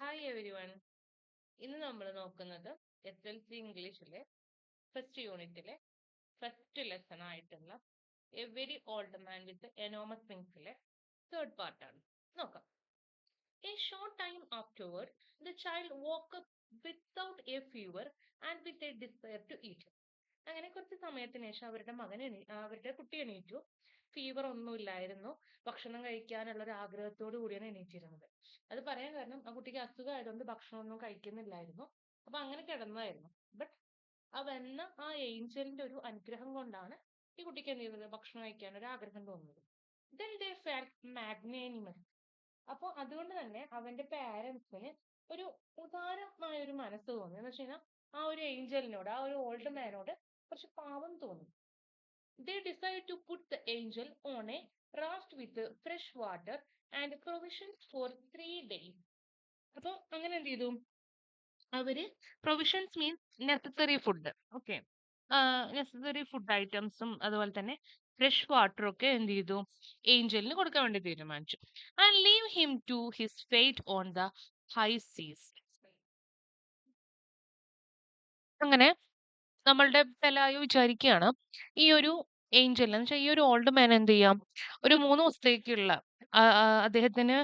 Hi every one. ഇന്ന് നമ്മൾ നോക്കുന്നത് SLC ഇംഗ്ലീഷിലെ ഫസ്റ്റ് യൂണിറ്റിലെ ഫസ്റ്റ് ലെസൺ ആയിട്ടുള്ള a very old man with enormous വിങ്സിലെ തേർഡ് പാർട്ടാണ്. നോക്കാം. A short time afterward, the child woke up without a fever and with a desire to eat. അങ്ങനെ കുറച്ച് സമയത്തിന് ശേഷം അവരുടെ കുട്ടി എണീറ്റു. ഫീവർ ഒന്നുമില്ലായിരുന്നു. ഭക്ഷണം കഴിക്കാനുള്ള ഒരു ആഗ്രഹത്തോടു കൂടിയാണ് എണീറ്റിരുന്നത്. അത് പറയാൻ കാരണം ആ കുട്ടിക്ക് അസുഖമായതുകൊണ്ട് ഭക്ഷണമൊന്നും കഴിക്കുന്നില്ലായിരുന്നു. അപ്പൊ അങ്ങനെ കിടന്നതായിരുന്നു. ബട്ട് ആ ഏഞ്ചലിന്റെ ഒരു അനുഗ്രഹം കൊണ്ടാണ് ഈ കുട്ടിക്ക് എന്ത് ചെയ്തത്, ഭക്ഷണം കഴിക്കാൻ ഒരു ആഗ്രഹം തോന്നുന്നത്. Then they felt magnanimous. അപ്പൊ അതുകൊണ്ട് തന്നെ അവന്റെ പാരന്റ്സിന് ഒരു ഉദാരമായ ഒരു മനസ്സ് തോന്നി. എന്ന് വെച്ച് കഴിഞ്ഞാൽ ആ ഒരു ഏഞ്ചലിനോട്, ആ ഒരു ഓൾഡ് മാനോട് കുറച്ച് പാവം തോന്നി. They decided to put the angel on a raft with fresh water and provisions for 3 days. അപ്പൊ അങ്ങനെ എന്ത് ചെയ്തു അവര്? Provisions means necessary food. Okay, necessary food ഐറ്റംസും അതുപോലെ തന്നെ ഫ്രഷ് വാട്ടറും ഒക്കെ എന്ത് ചെയ്തു, ഏഞ്ചലിന് കൊടുക്കാൻ വേണ്ടി തീരുമാനിച്ചു. And leave him to his fate on the high seas. അങ്ങനെ നമ്മളുടെ പെലായോ വിചാരിക്കുകയാണ്, ഈ ഒരു ഏഞ്ചൽ എന്ന് വെച്ചാൽ ഈ ഒരു ഓൾഡ് മാൻ എന്ത് ചെയ്യാം, ഒരു 3 ദിവസത്തേക്കുള്ള അദ്ദേഹത്തിന്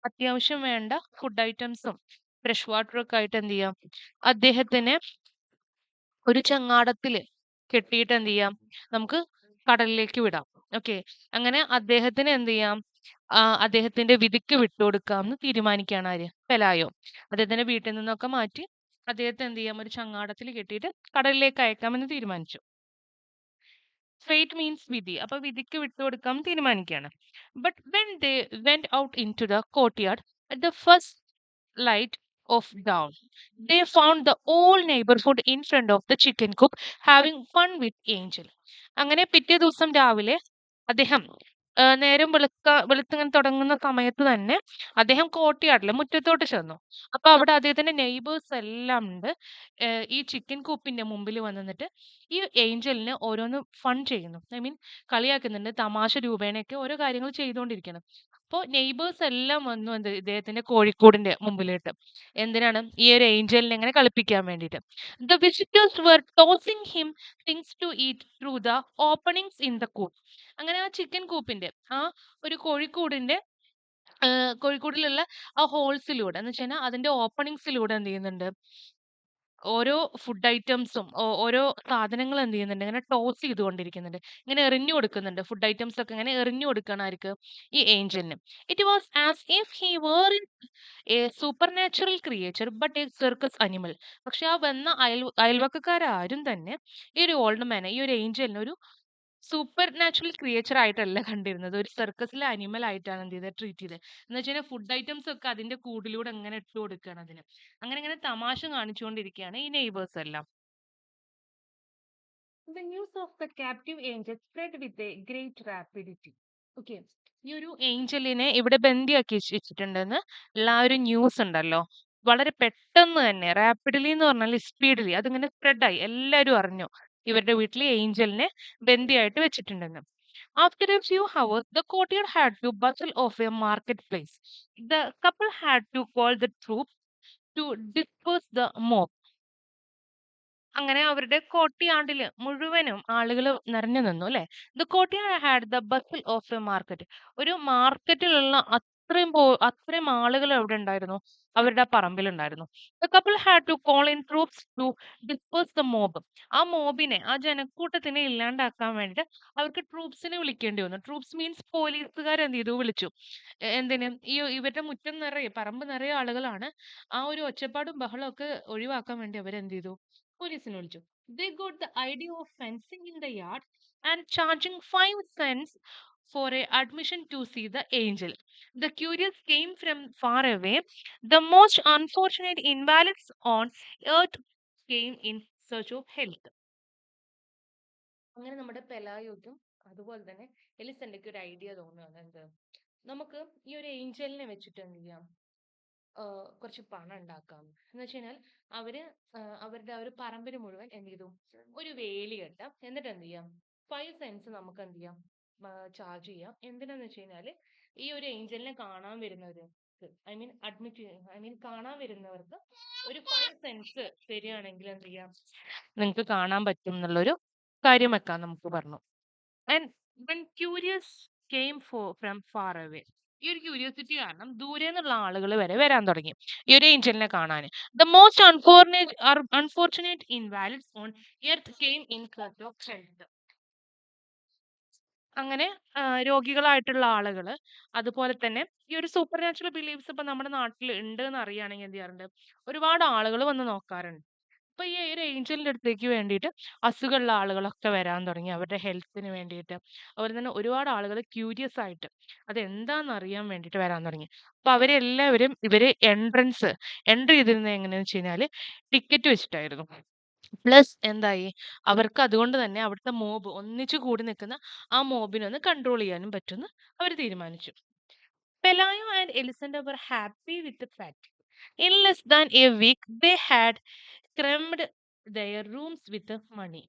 അത്യാവശ്യം വേണ്ട ഫുഡ് ഐറ്റംസും ഫ്രഷ് വാട്ടറും ഒക്കെ ആയിട്ട് എന്ത് ചെയ്യാം, അദ്ദേഹത്തിന് ഒരു ചങ്ങാടത്തില് കെട്ടിയിട്ട് എന്ത് ചെയ്യാം, നമുക്ക് കടലിലേക്ക് വിടാം. ഓക്കെ, അങ്ങനെ അദ്ദേഹത്തിന് എന്ത് ചെയ്യാം, അദ്ദേഹത്തിന്റെ വിധിക്ക് വിട്ടുകൊടുക്കാം എന്ന് തീരുമാനിക്കുകയാണ് ആര്? പെലായോ. അദ്ദേഹത്തിന്റെ വീട്ടിൽ നിന്നൊക്കെ മാറ്റി അദ്ദേഹത്തെ എന്ത് ചെയ്യാം, ഒരു ചങ്ങാടത്തിൽ കെട്ടിയിട്ട് കടലിലേക്ക് അയക്കാമെന്ന് തീരുമാനിച്ചു. ഫേറ്റ് മീൻസ് വിധി. അപ്പൊ വിധിക്ക് വിട്ടുകൊടുക്കാൻ തീരുമാനിക്കുകയാണ്. But when they went out into the courtyard at the first light of dawn, they found the whole neighborhood in front of the chicken coop having fun with Angel. അങ്ങനെ പിറ്റേ ദിവസം രാവിലെ അദ്ദേഹം നേരം വെളുത്തിങ്ങനെ തുടങ്ങുന്ന സമയത്ത് തന്നെ അദ്ദേഹം കോർട്ട്യാർഡിലെ മുറ്റത്തോട്ട് ചെന്നു. അപ്പൊ അവിടെ അദ്ദേഹത്തിന്റെ നെയ്ബേഴ്സ് എല്ലാം ഉണ്ട്. ഈ ചിക്കൻ കൂപ്പിന്റെ മുമ്പിൽ വന്ന് നിന്നിട്ട് ഈ ഏഞ്ചലിന് ഓരോന്ന് ഫൺ ചെയ്യുന്നു. ഐ മീൻ കളിയാക്കുന്നുണ്ട്, തമാശ രൂപേണയൊക്കെ ഓരോ കാര്യങ്ങൾ ചെയ്തുകൊണ്ടിരിക്കണം. അപ്പോൾ നെയ്ബേഴ്സ് എല്ലാം വന്നു ഇദ്ദേഹത്തിന്റെ കോഴിക്കൂടിന്റെ മുമ്പിലിട്ട്. എന്തിനാണ്? ഈ ഒരു ഏഞ്ചലിനെ എങ്ങനെ കളിപ്പിക്കാൻ വേണ്ടിയിട്ട്. The visitors were tossing him things to eat through the openings in the coop. അങ്ങനെ ആ ചിക്കൻ കൂപ്പിന്റെ ഒരു കോഴിക്കൂടിന്റെ കോഴിക്കൂടിലുള്ള ആ ഹോൾസിലൂടെ എന്ന് വെച്ച് അതിന്റെ ഓപ്പണിങ്സിലൂടെ എന്ത് ചെയ്യുന്നുണ്ട്, ഓരോ ഫുഡ് ഐറ്റംസും ഓരോ സാധനങ്ങൾ എന്ത് ചെയ്യുന്നുണ്ട്, ഇങ്ങനെ ടോസ് ചെയ്തുകൊണ്ടിരിക്കുന്നുണ്ട്, ഇങ്ങനെ എറിഞ്ഞു കൊടുക്കുന്നുണ്ട്. ഫുഡ് ഐറ്റംസ് ഒക്കെ ഇങ്ങനെ എറിഞ്ഞു കൊടുക്കണം ആർക്ക്? ഈ ഏഞ്ചലിന്. It was as if he were a supernatural creature but a circus animal. പക്ഷെ ആ വന്ന അയൽവക്കക്കാരും തന്നെ ഈ ഒരു ഓൾഡ് മാനെ, ഈ ഒരു ഏഞ്ചലിന് ഒരു സൂപ്പർ നാച്ചുറൽ ക്രിയേച്ചർ ആയിട്ടല്ല കണ്ടിരുന്നത്, ഒരു സർക്കസിലെ അനിമൽ ആയിട്ടാണ് എന്ത് ചെയ്തത്, ട്രീറ്റ് ചെയ്തത്. എന്ന് വെച്ചാൽ ഫുഡ് ഐറ്റംസ് ഒക്കെ അതിന്റെ കൂടിലൂടെ അങ്ങനെ ഇട്ട് കൊടുക്കുകയാണ് അതിന്. അങ്ങനെ അങ്ങനെ തമാശ കാണിച്ചുകൊണ്ടിരിക്കുകയാണ് ഈ നെയ്ബേഴ്സ് എല്ലാം. The news of the captive angel spread with a great rapidity. Okay, ഈ ഒരു ഏഞ്ചലിനെ ഇവിടെ ബന്ദിയാക്കി വെച്ചിട്ടുണ്ടെന്ന് ഉള്ള ആ ഒരു ന്യൂസ് ഉണ്ടല്ലോ, വളരെ പെട്ടെന്ന് തന്നെ, റാപ്പിഡ്ലി എന്ന് പറഞ്ഞാൽ സ്പീഡിലി, അതിങ്ങനെ സ്പ്രെഡായി, എല്ലാവരും അറിഞ്ഞു ഇവരുടെ വീട്ടിൽ ഏഞ്ചലിനെ ബന്ദിയായിട്ട് വെച്ചിട്ടുണ്ടെന്ന്. After a few hours, the courtyard had to bustle off a marketplace. The couple had to call the troops to disperse the mob. അങ്ങനെ അവരുടെ കോർട്ട്യാർഡില് മുഴുവനും ആളുകൾ നിറഞ്ഞു നിന്നു അല്ലെ. The courtyard had the bustle of a market. ഒരു മാർക്കറ്റിലുള്ള അത്രയും ആളുകൾ എവിടെ ഉണ്ടായിരുന്നു? അവരുടെ പറമ്പിലുണ്ടായിരുന്നു. The couple had to call in troops to disperse the mob. ആ ജനക്കൂട്ടത്തിനെ ഇല്ലാണ്ടാക്കാൻ വേണ്ടിയിട്ട് അവർക്ക് ട്രൂപ്സിനെ വിളിക്കേണ്ടി വന്നു. ട്രൂപ്സ് മീൻസ് പോലീസുകാർ എന്ത് ചെയ്തു, വിളിച്ചു. എന്തിന്? ഇവരുടെ മുറ്റം നിറയെ, പറമ്പ് നിറയെ ആളുകളാണ്. ആ ഒരു ഒച്ചപ്പാടും ബഹളവും ഒക്കെ ഒഴിവാക്കാൻ വേണ്ടി അവരെന്ത് ചെയ്തു, പോലീസിനെ വിളിച്ചു. They got the idea of fencing in the yard and charging 5 cents for a admission to see the angel. The curious came from far away. The most unfortunate invalids on earth came in search of help. അങ്ങനെ നമ്മുടെ പെലായോയ്ക്കും അതുപോലെ തന്നെ എലിസണ്ടയ്ക്ക് ഒരു idea തോന്നുകയാണ്. എന്ത്? നമുക്ക് ഈ ഒരു ഏഞ്ചലിനെ വെച്ചിട്ട് എന്ത് ചെയ്യാം, കുറച്ച് പണം ഉണ്ടാക്കാം. എന്ന് വെച്ച് കഴിഞ്ഞാൽ അവര് അവരുടെ ആ ഒരു പറമ്പിന് മുഴുവൻ എന്ത് ചെയ്തു, ഒരു വേലി കെട്ടാം. എന്നിട്ട് എന്ത് ചെയ്യാം, 5 സെന്റ്സ് നമുക്ക് എന്ത് ചെയ്യാം, ചാർജ് ചെയ്യാം. എന്തിനാന്ന് വെച്ച് കഴിഞ്ഞാല് ഈ ഒരു ഏഞ്ചലിനെ കാണാൻ വരുന്നവര് ആളുകൾക്ക്, കാണാൻ വരുന്നവർക്ക് ഒരു 5 സെൻസ് തരികയാണെങ്കിൽ എന്ത് ചെയ്യാം, നിങ്ങൾക്ക് കാണാൻ പറ്റും എന്നുള്ളൊരു കാര്യം വെക്കാം നമുക്ക് പറഞ്ഞു. And when curious came from far away, ഈ ഒരു ക്യൂരിയോസിറ്റി കാരണം ദൂരെ നിന്നുള്ള ആളുകൾ വരെ വരാൻ തുടങ്ങി ഈ ഒരു ഏഞ്ചലിനെ കാണാൻ. The most unfortunate Invalides on earth came in search of health. അങ്ങനെ രോഗികളായിട്ടുള്ള ആളുകൾ, അതുപോലെ തന്നെ ഈ ഒരു സൂപ്പർ നാച്ചുറൽ ബിലീഫ്സ് ഇപ്പൊ നമ്മുടെ നാട്ടിൽ ഉണ്ട് എന്ന് അറിയുകയാണെങ്കിൽ എന്ത് ചെയ്യാറുണ്ട്, ഒരുപാട് ആളുകൾ വന്ന് നോക്കാറുണ്ട്. അപ്പൊ ഈ ഒരു ഏഞ്ചലിന്റെ അടുത്തേക്ക് വേണ്ടിയിട്ട് അസുഖമുള്ള ആളുകളൊക്കെ വരാൻ തുടങ്ങി അവരുടെ ഹെൽത്തിന് വേണ്ടിയിട്ട്. അതുപോലെ തന്നെ ഒരുപാട് ആളുകൾ ക്യൂരിയസ് ആയിട്ട് അത് എന്താണെന്ന് അറിയാൻ വേണ്ടിയിട്ട് വരാൻ തുടങ്ങി. അപ്പൊ അവരെല്ലാവരും ഇവര് എൻട്രി ചെയ്തിരുന്നത് എങ്ങനെയാന്ന് വെച്ച് കഴിഞ്ഞാല് ടിക്കറ്റ് വെച്ചിട്ടായിരുന്നു. പ്ലസ് എന്തായി, അവർക്ക് അതുകൊണ്ട് തന്നെ അവിടുത്തെ മോബ് ഒന്നിച്ചു കൂടി നിൽക്കുന്ന ആ മോബിനെ ഒന്ന് കൺട്രോൾ ചെയ്യാനും പറ്റുമെന്ന് അവർ തീരുമാനിച്ചു. Pelayo and Elisenda were happy with the fact. In less than a week, they had crammed their rooms with the money.